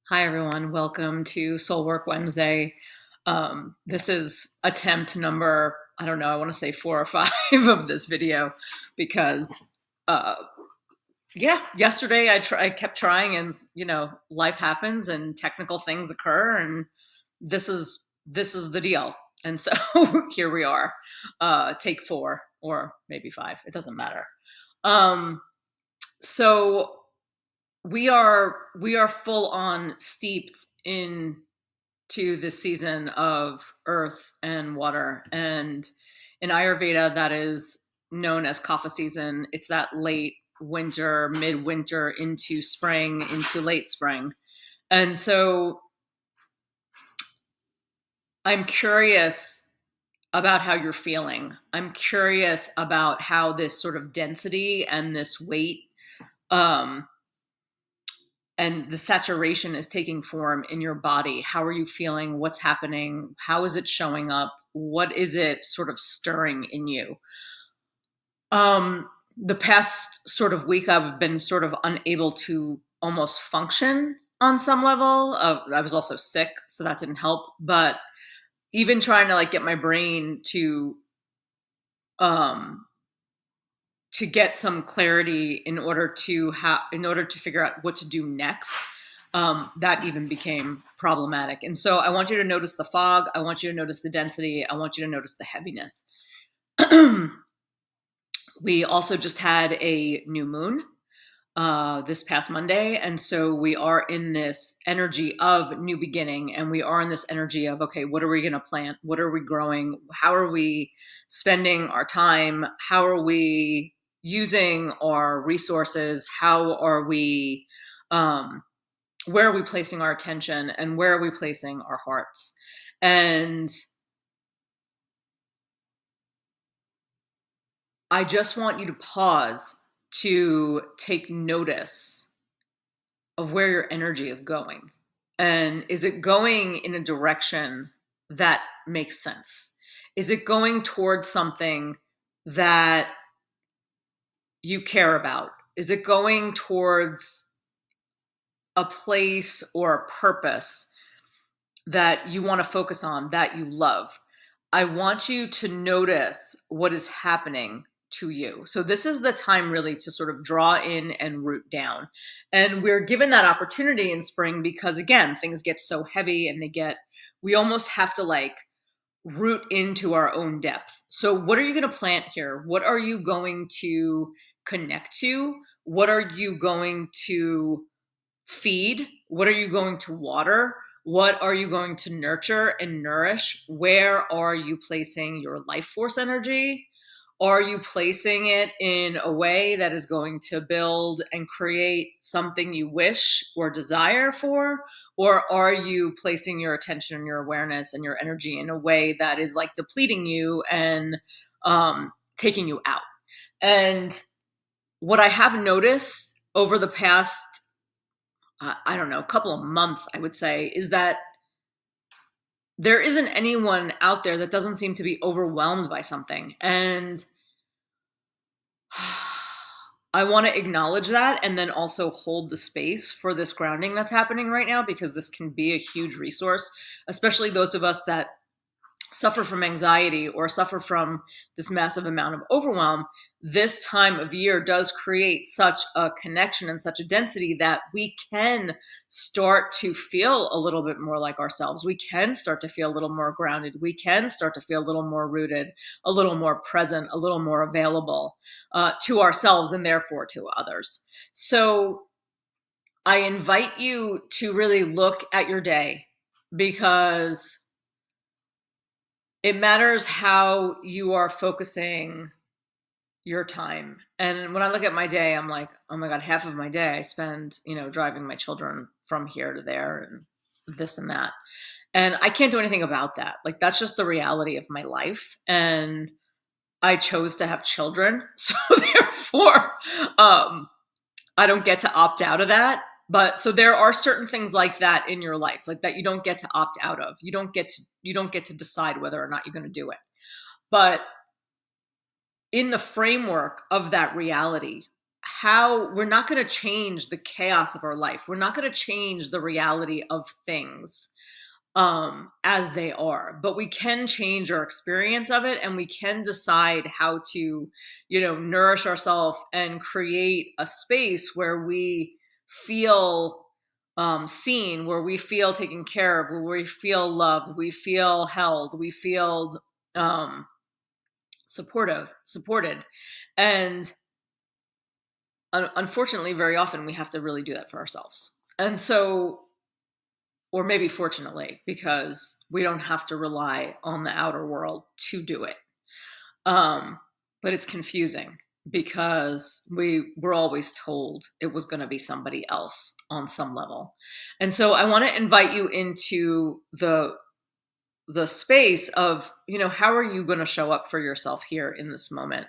Hi, everyone. Welcome to Soul Work Wednesday. This is attempt number, I don't know, I want to say 4 or 5 of this video because, uh, yeah, yesterday I kept trying and, life happens and technical things occur and this is the deal. And so here we are, take 4 or maybe 5. It doesn't matter. Um, so we are full on steeped into this season of earth and water, and in Ayurveda that is known as Kapha season. It's that late winter, midwinter into spring, into late spring. And so I'm curious about how you're feeling. I'm curious about how this sort of density and this weight, um, and the saturation is taking form in your body. How are you feeling? What's happening? How is it showing up? What is it sort of stirring in you? The past sort of week, I've been sort of unable to almost function on some level. I was also sick, so that didn't help. But even trying to like get my brain um, to get some clarity in order to figure out what to do next, that even became problematic. And so I want you to notice the fog. I want you to notice the density. I want you to notice the heaviness. We also just had a new moon this past Monday. And so we are in this energy of new beginning, and we are in this energy of, okay, what are we going to plant? What are we growing? How are we spending our time? How are we using our resources? How are we, where are we placing our attention, and where are we placing our hearts? And I just want you to pause to take notice of where your energy is going. And is it going in a direction that makes sense? Is it going towards something that you care about? Is it going towards a place or a purpose that you want to focus on, that you love? I want you to notice what is happening to you. So this is the time really to sort of draw in and root down. And we're given that opportunity in spring because again, things get so heavy and we almost have to like root into our own depth. So what are you going to plant here? What are you going to connect to? What are you going to feed? What are you going to water? What are you going to nurture and nourish? Where are you placing your life force energy? Are you placing it in a way that is going to build and create something you wish or desire for? Or are you placing your attention and your awareness and your energy in a way that is like depleting you and taking you out? And what I have noticed over the past I don't know, a couple of months, I would say, is that there isn't anyone out there that doesn't seem to be overwhelmed by something. And I want to acknowledge that and then also hold the space for this grounding that's happening right now, because this can be a huge resource, especially those of us that suffer from anxiety or suffer from this massive amount of overwhelm. This time of year does create such a connection and such a density that we can start to feel a little bit more like ourselves. We can start to feel a little more grounded. We can start to feel a little more rooted, a little more present, a little more available to ourselves and therefore to others. So I invite you to really look at your day, because it matters how you are focusing your time. And when I look at my day, I'm like, oh my God, half of my day I spend, driving my children from here to there and this and that. And I can't do anything about that. Like, that's just the reality of my life. And I chose to have children. So therefore, I don't get to opt out of that. But so there are certain things like that in your life, like that you don't get to opt out of. You don't get to decide whether or not you're going to do it. But in the framework of that reality, how we're not going to change the chaos of our life. We're not going to change the reality of things as they are, but we can change our experience of it, and we can decide how to, nourish ourselves and create a space where we feel seen, where we feel taken care of, where we feel loved, we feel held, we feel um, supported. And unfortunately, very often we have to really do that for ourselves. And so, or maybe fortunately, because we don't have to rely on the outer world to do it. Um, but it's confusing because we were always told it was going to be somebody else on some level. And so I want to invite you into the space of, how are you going to show up for yourself here in this moment?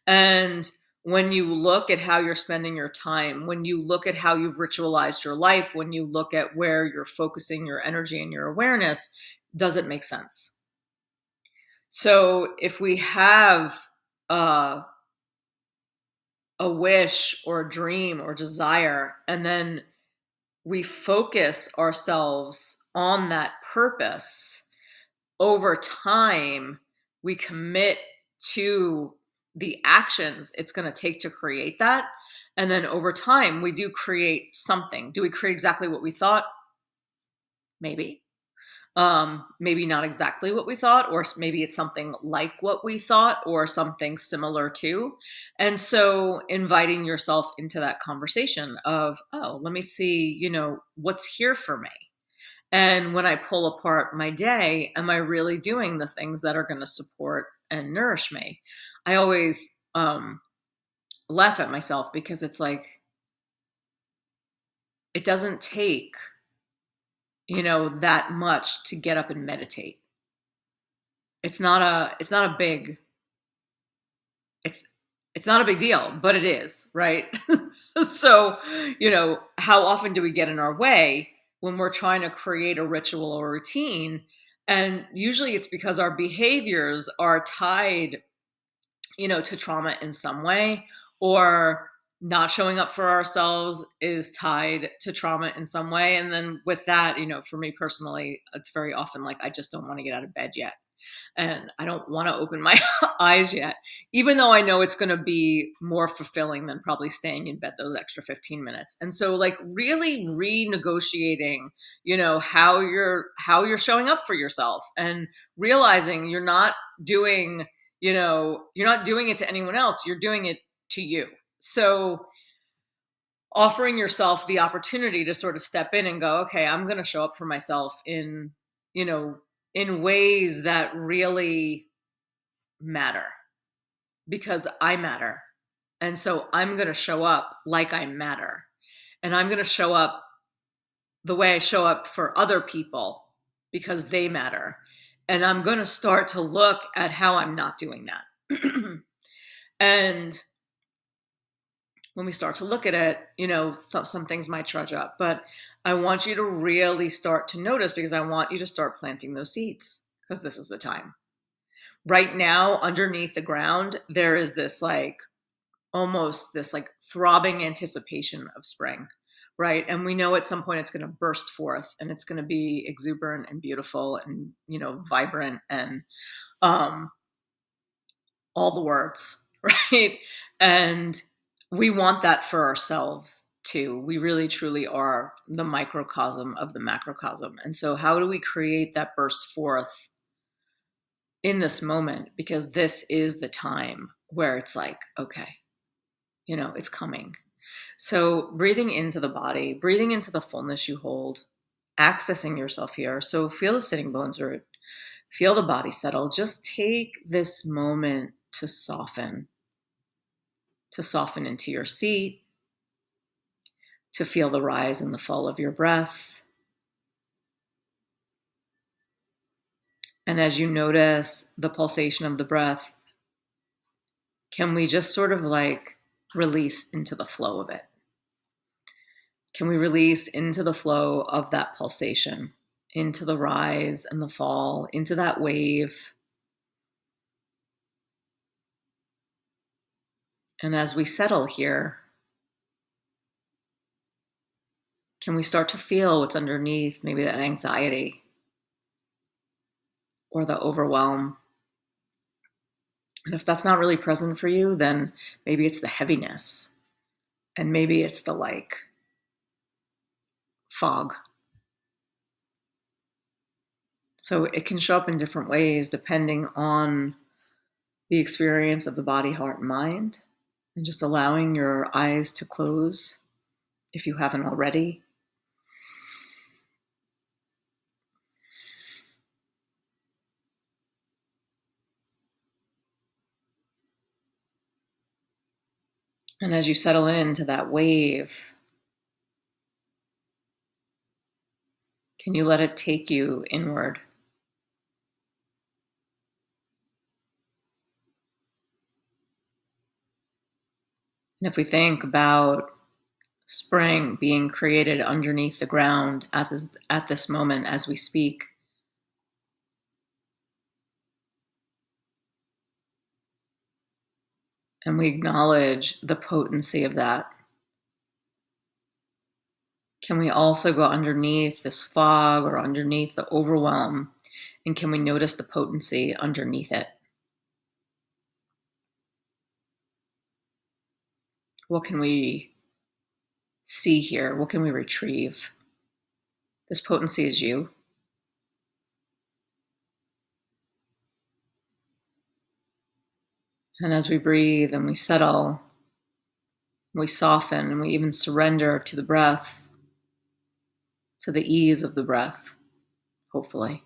And when you look at how you're spending your time, when you look at how you've ritualized your life, when you look at where you're focusing your energy and your awareness, does it make sense? So if we have a wish or a dream or desire, and then we focus ourselves on that purpose, over time, we commit to the actions it's going to take to create that. And then over time, we do create something. Do we create exactly what we thought? Maybe. Maybe not exactly what we thought, or maybe it's something like what we thought, or something similar to. And so inviting yourself into that conversation of, oh, let me see, what's here for me. And when I pull apart my day, am I really doing the things that are going to support and nourish me? I always laugh at myself because it's like, it doesn't take, that much to get up and meditate. It's not a big, it's, it's not a big deal, but it is, right? So, how often do we get in our way when we're trying to create a ritual or routine? And usually it's because our behaviors are tied, to trauma in some way, or not showing up for ourselves is tied to trauma in some way. And then with that, for me personally, it's very often like, I just don't want to get out of bed yet. And I don't want to open my eyes yet, even though I know it's going to be more fulfilling than probably staying in bed those extra 15 minutes. And so like really renegotiating, how you're showing up for yourself, and realizing you're not doing it to anyone else, you're doing it to you. So offering yourself the opportunity to sort of step in and go, okay, I'm going to show up for myself you know, in ways that really matter, because I matter. And so I'm going to show up like I matter. And I'm going to show up the way I show up for other people because they matter. And I'm going to start to look at how I'm not doing that. And when we start to look at it, some things might trudge up, but I want you to really start to notice, because I want you to start planting those seeds, because this is the time. Right now, underneath the ground, there is this almost this throbbing anticipation of spring, right? And we know at some point it's going to burst forth, and it's going to be exuberant and beautiful and, vibrant and all the words, right? And we want that for ourselves too. We really truly are the microcosm of the macrocosm. And so how do we create that burst forth in this moment? Because this is the time where it's like, okay, it's coming. So breathing into the body, breathing into the fullness you hold, accessing yourself here. So feel the sitting bones root, feel the body settle. Just take this moment to soften into your seat, to feel the rise and the fall of your breath. And as you notice the pulsation of the breath, can we just sort of release into the flow of it? Can we release into the flow of that pulsation, into the rise and the fall, into that wave? And as we settle here, Can we start to feel what's underneath, maybe that anxiety or the overwhelm? And if that's not really present for you, then maybe it's the heaviness, and maybe it's the like fog. So it can show up in different ways depending on the experience of the body, heart, and mind, and just allowing your eyes to close if you haven't already. And as you settle into that wave, can you let it take you inward? And if we think about spring being created underneath the ground at this moment as we speak, and we acknowledge the potency of that, can we also go underneath this fog or underneath the overwhelm, and can we notice the potency underneath it? What can we see here? What can we retrieve? This potency is you. And as we breathe and we settle, we soften, and we even surrender to the breath, to the ease of the breath, hopefully.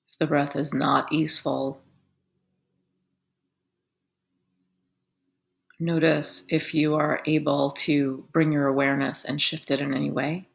If the breath is not easeful, notice if you are able to bring your awareness and shift it in any way.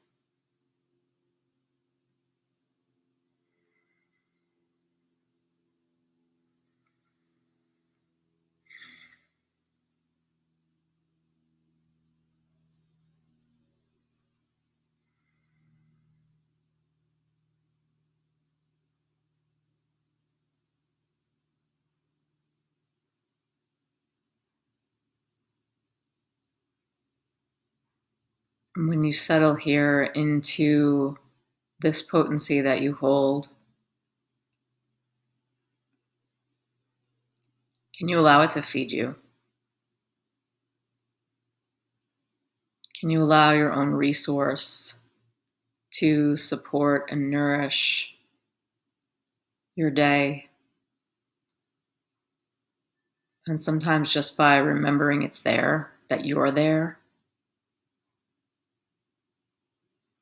And when you settle here into this potency that you hold, can you allow it to feed you? Can you allow your own resource to support and nourish your day? And sometimes just by remembering it's there, that you're there,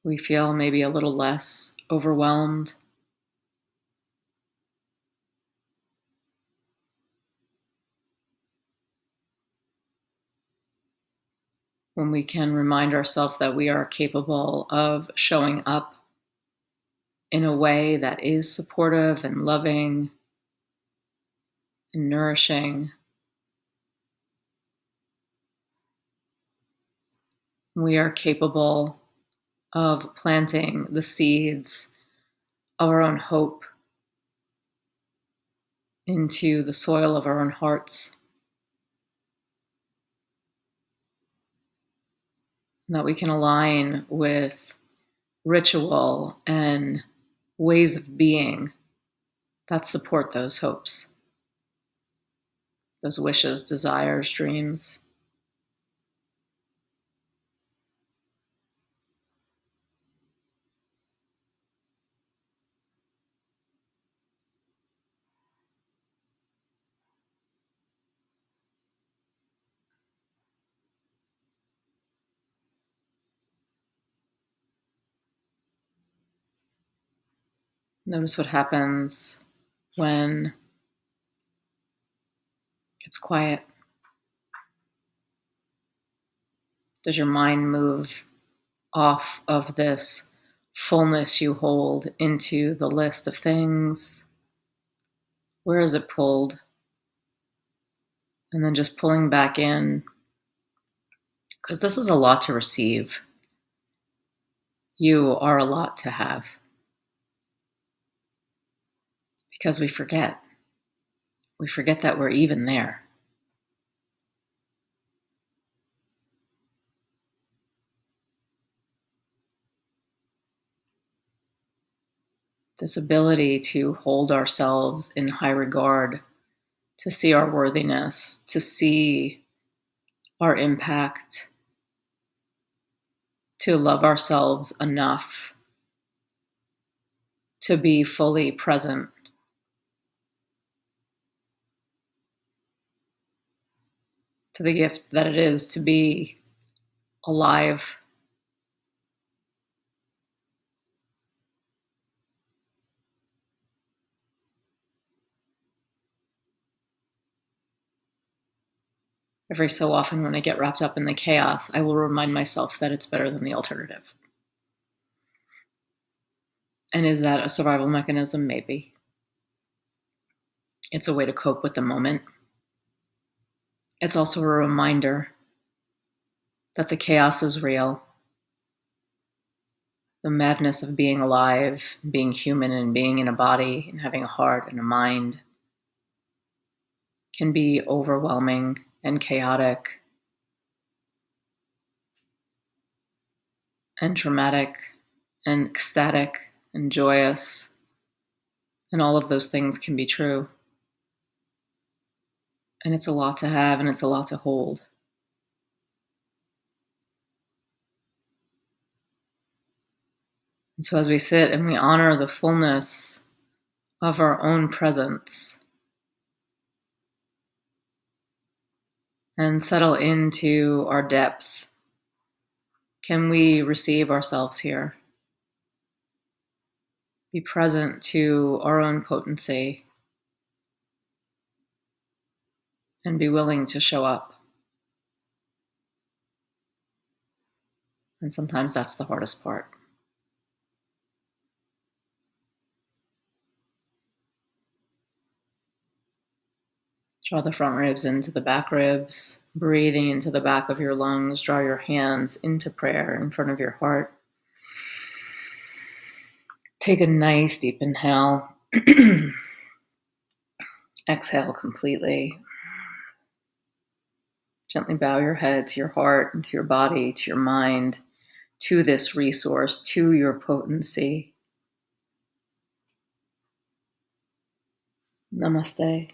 we feel maybe a little less overwhelmed. When we can remind ourselves that we are capable of showing up in a way that is supportive and loving and nourishing. We are capable of planting the seeds of our own hope into the soil of our own hearts. And that we can align with ritual and ways of being that support those hopes, those wishes, desires, dreams. Notice what happens when it's quiet. Does your mind move off of this fullness you hold into the list of things? Where is it pulled? And then just pulling back in, because this is a lot to receive. You are a lot to have, because we forget. We forget that we're even there. this ability to hold ourselves in high regard, to see our worthiness, to see our impact, to love ourselves enough to be fully present to the gift that it is to be alive. Every so often, when I get wrapped up in the chaos, I will remind myself that it's better than the alternative. And is that a survival mechanism? Maybe. It's a way to cope with the moment. It's also a reminder that the chaos is real. The madness of being alive, being human, and being in a body, and having a heart and a mind can be overwhelming and chaotic and traumatic and ecstatic and joyous. And all of those things can be true. And it's a lot to have, and it's a lot to hold. And so as we sit and we honor the fullness of our own presence and settle into our depth, can we receive ourselves here? Be present to our own potency and be willing to show up. And sometimes that's the hardest part. Draw the front ribs into the back ribs, breathing into the back of your lungs. Draw your hands into prayer in front of your heart. Take a nice deep inhale. Exhale completely. Gently bow your head to your heart and to your body, to your mind, to this resource, to your potency. Namaste.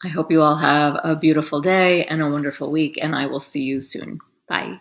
I hope you all have a beautiful day and a wonderful week, and I will see you soon. Bye.